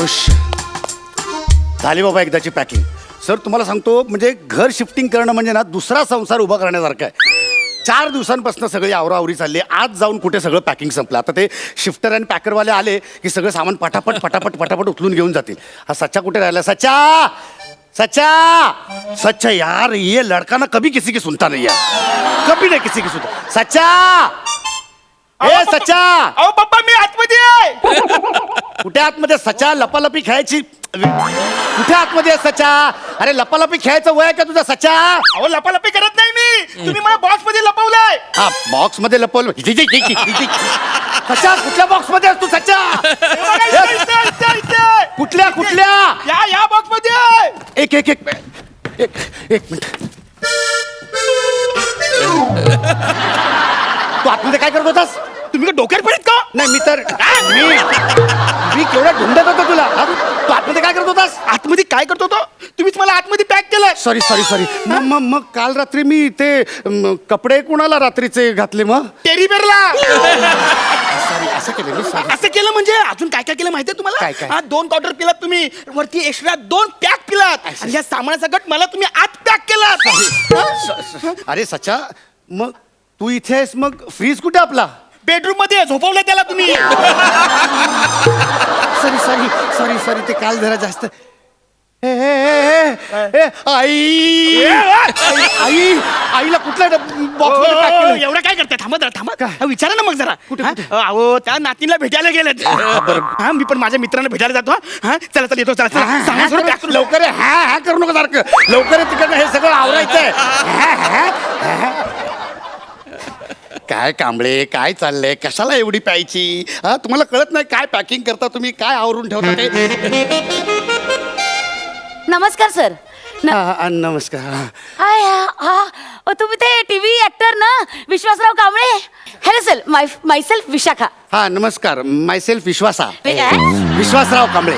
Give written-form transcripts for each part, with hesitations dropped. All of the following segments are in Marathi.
खुश झाली बाबा एकदाची पॅकिंग. सर तुम्हाला सांगतो म्हणजे घर शिफ्टिंग करणं म्हणजे ना दुसरा संसार उभा करण्यासारखं आहे. 4 दिवसांपासून सगळी आवराआवरी चालली. आज जाऊन कुठे सगळं पॅकिंग संपलं. आता ते शिफ्टर आणि पॅकरवाले आले की सगळं सामान पटापट पटापट पटापट उचलून घेऊन जातील. हा सच्चा कुठे राहिला? सच्चा सच्चा सच्चा यार, ये लड़का ना कभी किसी की सुनता नहीं है, कभी नहीं किसी की सुनता. सच्चा ए सच्चा. अहो पप्पा मी आतमध्ये आहे. कुठे आतमध्ये? सच्चा लपालपी खेळायची कुठे आतमध्ये आहे सच्चा? अरे लपालपी खेळायचं वय आहे का तुझा सच्चा? अहो लपालपी करत नाही मी, तुम्ही मला बॉक्स मध्ये लपवलाय. हा बॉक्स मध्ये लपवलं. सच्चा कुठल्या बॉक्स मध्ये असतो सच्चा? कुठल्या कुठल्या? या बॉक्स मध्ये आहे. एक एक एक एक एक मिनिट. तू आतमध्ये काय करत होतास? तुम्ही का डोक्यात पडत का? नाही मी तर मी केवढा ढुंढत होतो तुला. तू आतमध्ये काय करत होतास? आतमध्ये काय करतो तो? तुम्हीच मला आतमध्ये पॅक केलंय. Sorry sorry sorry. मग काल रात्री मी ते कपडे कुणाला रात्रीचे घातले मग? टेरी बेरला. सॉरी असं केलं मी. सॉरी. असं केलं म्हणजे अजून काय काय केलं माहितीये तुम्हाला? काय काय? हा 2 क्वार्टर पिलात तुम्ही, वरती एक्स्ट्रा 2 पॅक पिलात आणि या सामानाचा गट मला तुम्ही आत पॅक केला. अरे सच्चा मग तू इथे आहेस मग फ्रीज कुठे आपला? बेडरूम मध्ये झोपवलं त्याला तुम्ही. सॉरी सॉरी सॉरी सॉरी ते काल जरा जास्त. आई आई आईला कुठल्या बॉक्स मध्ये पॅक केलं? एवढं काय करताय? थांबा जरा थांबा. काय? हा, विचारा ना मग जरा. कुठे, हा? कुठे? अहो त्या नातीला भेटायला गेलेत. हा मी पण माझ्या मित्रांना भेटायला जातो. हा चला चला येतो. चला चला सामान सोडून pack करू. लवकर आहे. हा करू नका सारखं. लवकर आहे तिकडनं हे सगळं आवरायचंय. काय कांबळे काय चाललंय? कशाला एवढी प्यायची? हा तुम्हाला कळत नाही काय पॅकिंग करता तुम्ही, काय आवरून ठेवता ते? नमस्कार सर. नमस्कार. हाय हा तुम्ही ते टीव्ही ऍक्टर ना Vishwasrao Kamble? Hello sir, myself Vishakha. हा नमस्कार. मायसेल्फ विश्वासा. काय? विश्वासराव कांबळे.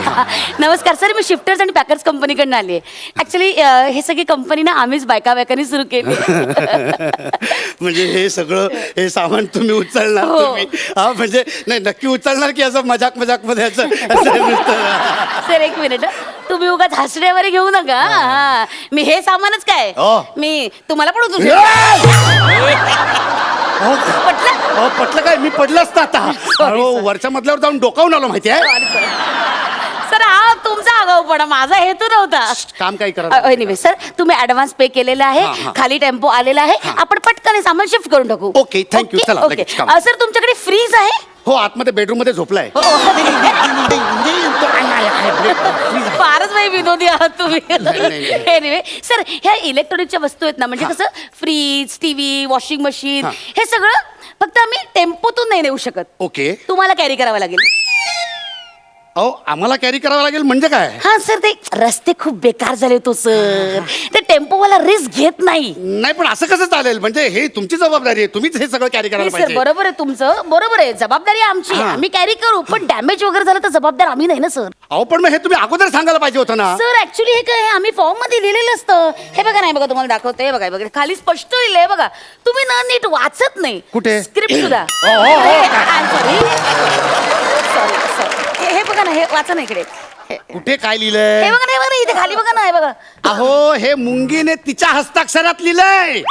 नमस्कार सर, मी शिफ्टर्स आणि पॅकर्स कंपनीकडनं आली आहे. ऍक्च्युली हे सगळी कंपनी ना आम्हीच बायका बायकांनी सुरू केली. म्हणजे हे सगळं हे सामान तुम्ही उचलणार? हो. तुम्ही हा म्हणजे नाही नक्की उचलणार की असं मजाक मजाक मध्ये असं नुसतं? सर एक मिनिट, तुम्ही उगाच हसण्यावर घेऊ नका. हा मी हे सामानच काय हो. मी तुम्हाला पण उचलू पटलं काय? मी पडलं असतं आता. वरच्या मधल्यावर जाऊन डोकावून आलो माहिती आहे. सर हा तुमचा आगाऊपणा, माझा हेतू नव्हता. काम काय करा. एनिवे सर, तुम्ही ऍडव्हान्स पे केलेला आहे. खाली टेम्पो आलेला आहे. आपण पटकन हे सामान शिफ्ट करून टाकू. Okay, thank you. चला, ओके. लगेच काम. सर तुमच्याकडे फ्रीज आहे? हो आतमध्ये बेडरूम मध्ये झोपलाय. फारच बाई विनोदी आहात तुम्ही. नाही. एनिवे सर, ह्या इलेक्ट्रॉनिकच्या वस्तू आहेत ना, म्हणजे कसं फ्रीज, टीव्ही, वॉशिंग मशीन, हे सगळं फक्त आम्ही टेम्पोतून नाही नेऊ शकत. ओके. तुम्हाला कॅरी करावं लागेल. अहो आम्हाला कॅरी करावं लागेल म्हणजे काय? हा सर, ते रस्ते खूप बेकार झाले तो सर. ते टेम्पोवाला रिस्क घेत नाही. नाही पण असं कसं चालेल? म्हणजे हे तुमची जबाबदारी आहे, तुम्हीच हे सगळं कॅरी करायला सर पाहिजे. बरोबर आहे तुमचं, बरोबर आहे. जबाबदारी आमची, आम्ही कॅरी करू. पण डॅमेज वगैरे झालं तर जबाबदार आम्ही नाही ना सर. अहो पण मग हे तुम्ही अगोदर सांगायला पाहिजे होतं ना. सर ऍक्च्युली हे काय आम्ही फॉर्म मध्ये लिहिलेलं असतं. हे बघा, नाही बघा तुम्हाला दाखवते. हे बघा बघा खाली स्पष्ट लिहिलंय बघा. तुम्ही ना नीट वाचत नाही. कुठे? स्क्रिप्ट सुद्धा. सॉरी हे बघा ना, हे वाचा ना इकडे. कुठे काय हे लिहिलंय? बघा नाही, बघा इथे खाली बघा ना. हे बघा. अहो हे मुंगीने तिच्या हस्ताक्षरात लिहिलंय.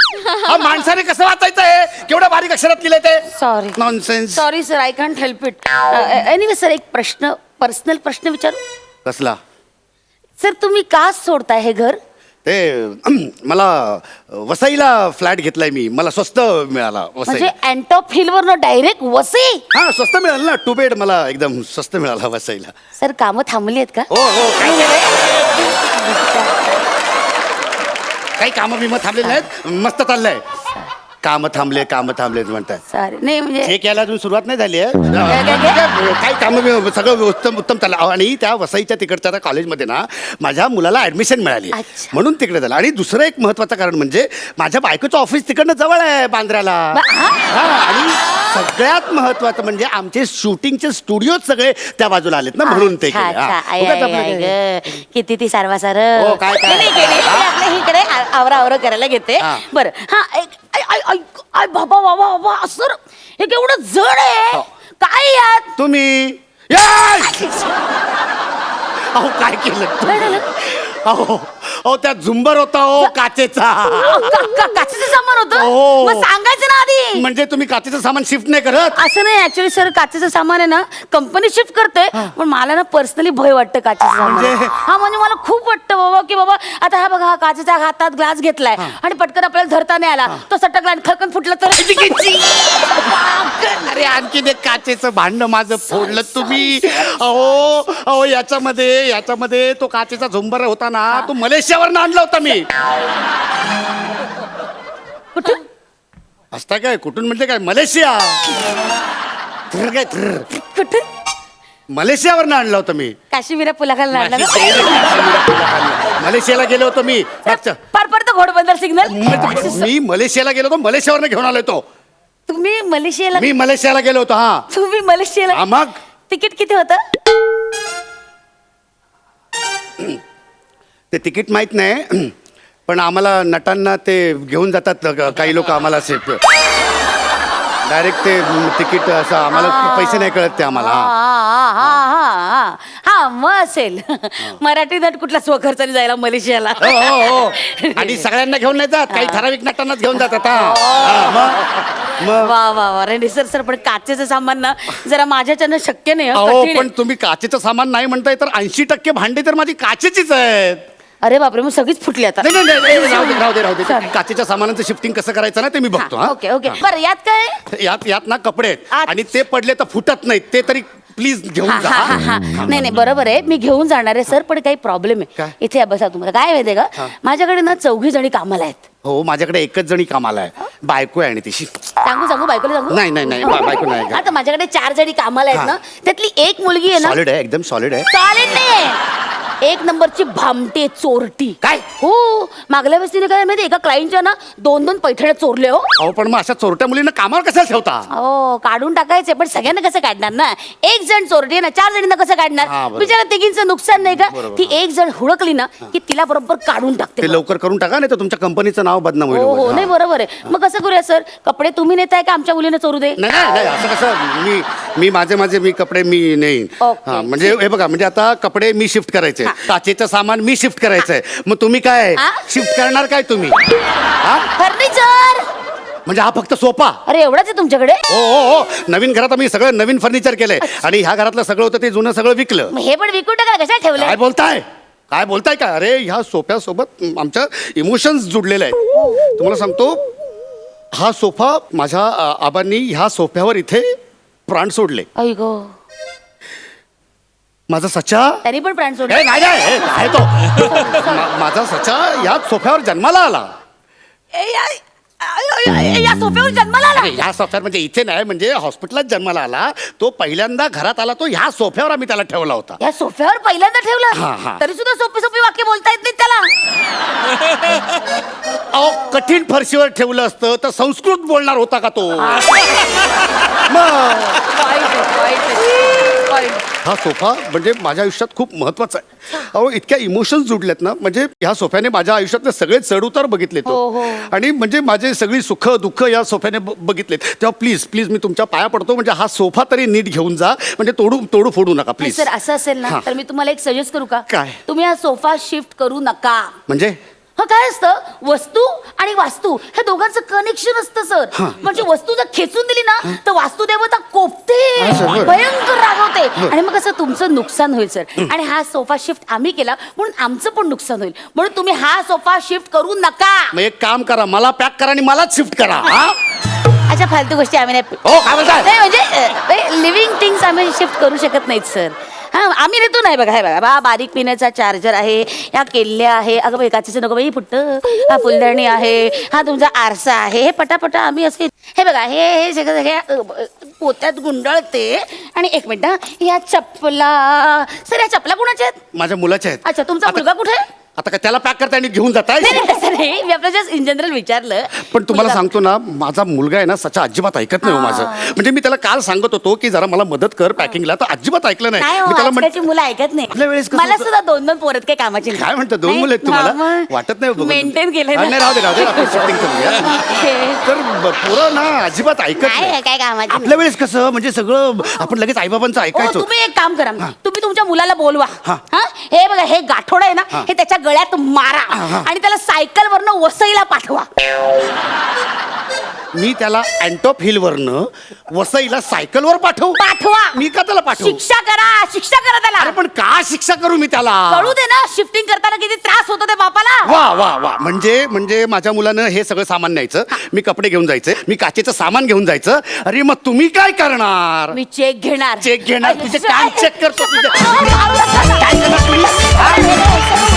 हा माणसाने कसं वाचायचं? हे केवढ्या बारीक अक्षरात लिहिलंय ते. Sorry nonsense. Sorry sir, I can't help it. Anyway sir, एक प्रश्न, पर्सनल प्रश्न विचारू? कसला? सर तुम्ही का सोडताय हे घर? ते मला वसईला फ्लॅट घेतलाय मी. मला स्वस्त मिळाला म्हणजे वसई. अँटॉप हिल वर डायरेक्ट वसई? हा स्वस्त मिळालं ना. 2 बेड मला एकदम स्वस्त मिळाला वसईला. सर कामं थांबली आहेत का? हो काही कामं बिमं थांबलेली नाहीत. मस्त चाललंय. कामं थांबलेत म्हणतात. सॉरी नाही म्हणजे हे केला अजून सुरुवात नाही झाली आहे. काय? काही कामं सगळं उत्तम चाललं. आणि त्या वसईच्या तिकडच्या त्या कॉलेजमध्ये ना माझ्या मुलाला ऍडमिशन मिळाली, अच्छा. म्हणून तिकडे झालं. आणि दुसरं एक महत्वाचं कारण म्हणजे माझ्या बायकोचं ऑफिस तिकडनं जवळ आहे बांद्र्याला. आणि सगळ्यात महत्वाचं म्हणजे आमचे शूटिंगचे स्टुडिओ सगळे त्या बाजूला आलेत ना, म्हणून ते केले. हा. किती ती सारवा सार. हो, काय? इकडे आवरा करायला घेते. बरं हा आय बाबा बाबा बाबा असं हे केवढं जड आहे. काय यात तुम्ही अहो काय केलं काय झालं? अहो अहो त्या झुंबर होता हो काचेचा काचेचं सामान होतं हो. मग सांगायचं ना आधी. म्हणजे तुम्ही काचेचं सामान शिफ्ट नाही करत असं नाही ऍक्च्युली सर काचेचं सामान आहे ना कंपनी शिफ्ट करते पण मला ना पर्सनली भय वाटतं काचेचं सामान म्हणजे? हा म्हणजे मला खूप वाटतं बाबा की बाबा आता हा बघा हा काचेच्या हातात ग्लास घेतलाय आणि पटकन आपल्याला धरता नाही आला तो सटकला आणि खरकन फुटला तर अरे आणखी एक काचेचं भांड माझं फोडलं तुम्ही अहो अहो याच्यामध्ये तो काचेचा झुंबर होता ना तो मलेशियावर आणला होता मी कुठं असता काय कुठून म्हणजे काय मलेशिया थ्र काय थ्र कुठं मलेशियावर आणलं होतं मी काश्मीरा पुलाखाली आणला ना? मलेशियाला गेलो होतो मी मागच्या- पार पडतं घोडबंदर सिग्नल. मी मलेशियाला गेलो होतो मलेशियावर घेऊन आलोय तो तुम्ही मलेशियाला मी मलेशियाला गेलो होतो हा तुम्ही मलेशियाला हा, मग तिकीट किती होतं? ते तिकीट माहित नाही पण आम्हाला नटांना ते घेऊन जातात काही लोक आम्हाला डायरेक्ट ते तिकीट असं आम्हाला पैसे नाही कळत ते आम्हाला हा. हा मग असेल मराठी नट कुठला स्वखर्चाने जायला मलेशियाला. हो हो हो आणि सगळ्यांना घेऊन नाही जात काही ठराविक नटांनाच घेऊन जातात हा. मग वा वा वा रे सर सर पण काचेचं सामान ना जरा माझ्याच्यानं शक्य नाही हं, अहो कठीण पण आहे. तुम्ही काचेचं सामान नाही म्हणताय तर 80% भांडी तर माझी काचेचीच आहेत अरे बापरे मग सगळीच फुटली आता. नाही नाही, नाही राहू दे Sorry. काचेच्या सामानाचं शिफ्टिंग कसं करायचं ना ते मी बघतो हा ओके ओके बरं यात काय यात ना कपडे आहेत आत- आणि ते पडले तर फुटत नाहीत ते तरी प्लीज घेऊन हा जा हा हा हा नाही नाही बरोबर आहे मी घेऊन जाणार आहे सर पण काही प्रॉब्लेम आहे काय? इथे बसा तुम्हाला काय माहितीये का माझ्याकडे ना 4 जणी कामाला आहेत. हो माझ्याकडे एकच जणी कामाला आहे बायको आहे आणि तिशी सांगू बायकोला सांगू नाही, नाही, नाही, बायको नाही का? आता माझ्याकडे 4 जणी कामाला आहेत ना त्यातली एक मुलगी आहे ना सॉलिड आहे एकदम सॉलिड आहे सॉलिड नाहीये एक नंबरची भामटे चोरटी. काय? हो मागल्या वेळेस तिने काय माहिती एका क्लायंटच्या ना 2 पैठण्या चोरले हो. अहो पण मग अशा चोरट्या मुलींना कामावर कशाला ठेवता हो काढून टाकायचे पण सगळ्यांना कसं काढणार ना एक जण चोरटी आहे ना 4 जणींना कसं हा, काढणार बरोबर. बिचारा तिघींचं नुकसान नाही का बरोबर. ती एक जण हुडकली ना की तिला बरोबर काढून टाकते ते लवकर करून टाका नाही तर तुमच्या कंपनीचं नाव बदनाम होईल हो हो उगाच. नाही बरोबर आहे मग कसं करूया सर कपडे तुम्ही नेताय का आमच्या मुलीने चोरू दे. नाही नाही नाही, असं कसं मी माझे कपडे मी नेईन ओके. हा म्हणजे हे बघा म्हणजे आता कपडे मी शिफ्ट करायचे काचेचं सामान मी शिफ्ट करायचंय मग तुम्ही काय हा? शिफ्ट करणार काय तुम्ही हा फर्निचर म्हणजे हा फक्त सोफा अरे एवढंच आहे तुमच्याकडे हो हो हो नवीन घरात आम्ही सगळं नवीन फर्निचर केलंय आणि ह्या घरातलं सगळं होतं ते जुनं सगळं विकलं मग हे पण विकून टाका कशा ठेवलं काय बोलताय का अरे ह्या सोफ्यासोबत आमच्या इमोशन्स जुडलेले आहेत तुम्हाला सांगतो हा सोफा माझ्या आबांनी ह्या सोफ्यावर इथे प्राण सोडले आई गो माझा सचा तरी पण प्राण सोड नाही नाही, हे काय तो माझा सचा या सोफ्यावर जन्माला आला या सोफ्यावर जन्माला आला अरे ह्या सोफ्यावर म्हणजे इथे नाही म्हणजे हॉस्पिटलात जन्माला आला तो पहिल्यांदा घरात आला तो ह्या सोफ्यावर आम्ही त्याला ठेवला होता या सोफ्यावर पहिल्यांदा हा, ठेवलं हा. तरी सुद्धा सोपी सोपी वाक्य बोलता येत नाही त्याला. अहो कठीण फरशीवर ठेवलं असतं तर संस्कृत बोलणार होता का तो मग हा सोफा म्हणजे माझ्या आयुष्यात खूप महत्वाचा आहे अहो इतक्या इमोशन्स जुडलेत ना म्हणजे ह्या सोफ्याने माझ्या आयुष्यातले सगळे चढ उतार बघितले हो, हो. आणि म्हणजे माझे सगळी सुख दुःख या सोफ्याने बघितलेत तेव्हा प्लीज मी तुमच्या पाया पडतो म्हणजे हा सोफा तरी नीट घेऊन जा म्हणजे तोडू फोडू नका प्लीज सर असं असेल ना हा. तर मी तुम्हाला एक सजेस्ट करू का काय? तुम्ही हा सोफा शिफ्ट करू नका. म्हणजे हा काय असतं वस्तू आणि वास्तू हे दोघांचं कनेक्शन असतं सर म्हणजे वस्तू जर खेचून दिली ना तर वास्तू देवता कोपते असं, बरं. भयंकर रागवते आणि मग कसं तुमचं नुकसान होईल सर आणि हा सोफा शिफ्ट आम्ही केला म्हणून आमचं पण नुकसान होईल म्हणून तुम्ही हा सोफा शिफ्ट करू नका. मग एक काम करा मला पॅक करा आणि मलाच शिफ्ट करा हा अच्छा फालतू गोष्टी आम्ही नाही हो काय बोलताय नाही म्हणजे लिव्हिंग थिंग्स आम्ही शिफ्ट करू शकत नाहीत सर हा आम्ही देतो नाही बघा हे बघा बारीक पिण्याचा चार्जर आहे ह्या केल्या आहे अगं बाई काचेचं नको बाई फुट्ट हा फुलदाणी आहे हा तुमचा आरसा आहे हे पटापटा आम्ही असे हे बघा हे सगळं हे पोत्यात गुंडाळते आणि एक मिनिट या चप्पला सर या चप्पला कुणाच्या आहेत माझ्या मुलाचे आहेत अच्छा तुमचा आता- मुलगा कुठे आहे? आता काय त्याला पॅक करता आणि घेऊन जाताय नाही नाही, तसं नाही मी आपलं जस्ट इन जनरल विचारलं पण तुम्हाला मुलगा- सांगतो ना माझा मुलगा आहे ना सचा अजिबात ऐकत नाही हो माझं म्हणजे मी त्याला काल सांगत होतो की जरा मला मदत कर पॅकिंगला तर अजिबात ऐकलं नाही नाही हो, मी त्याला आजकालची मुलं ऐकत नाही आपल्या वेळेस कसं मला होतं? सुद्धा 2 पोरत काही कामाची नाही. काय म्हणता 2 नाही, मुलं आहेत तुम्हाला हा, मग वाटत नाही बघून. मेंटेन केलंय हा, ना. नाही राहू दे आपण shifting करूया. तर पोरं ना अजिबात ऐकत नाही, नाही काय कामाची आपल्या वेळेस कसं म्हणजे सगळं आपण लगेच आईबाबांचं ओ, ऐकायचो तुम्ही एक काम करा तुम्ही तुमच्या मुलाला बोलवा हा. हा हे बघा हे गाठोड आहे ना हे त्याच्या गळ्यात मारा आणि त्याला सायकल वरनं वसईला पाठवा. मी त्याला अँटॉप हिल वरनं वसईला सायकलवर पाठवा. मी का त्याला पाठवू? शिक्षा करा त्याला. अरे पण का शिक्षा करू मी त्याला? कळू दे ना शिफ्टिंग करताना किती त्रास होतो ते बापाला. वा वा वा म्हणजे माझ्या मुलानं हे सगळं सामान न्यायचं, मी कपडे घेऊन जायचे, मी काचेचं सामान घेऊन जायचं. अरे मग तुम्ही काय करणार? मी चेक घेणार. चेक घेणार? तुझे कान चेक करतो तुझे. काय काय करणार तुम्ही?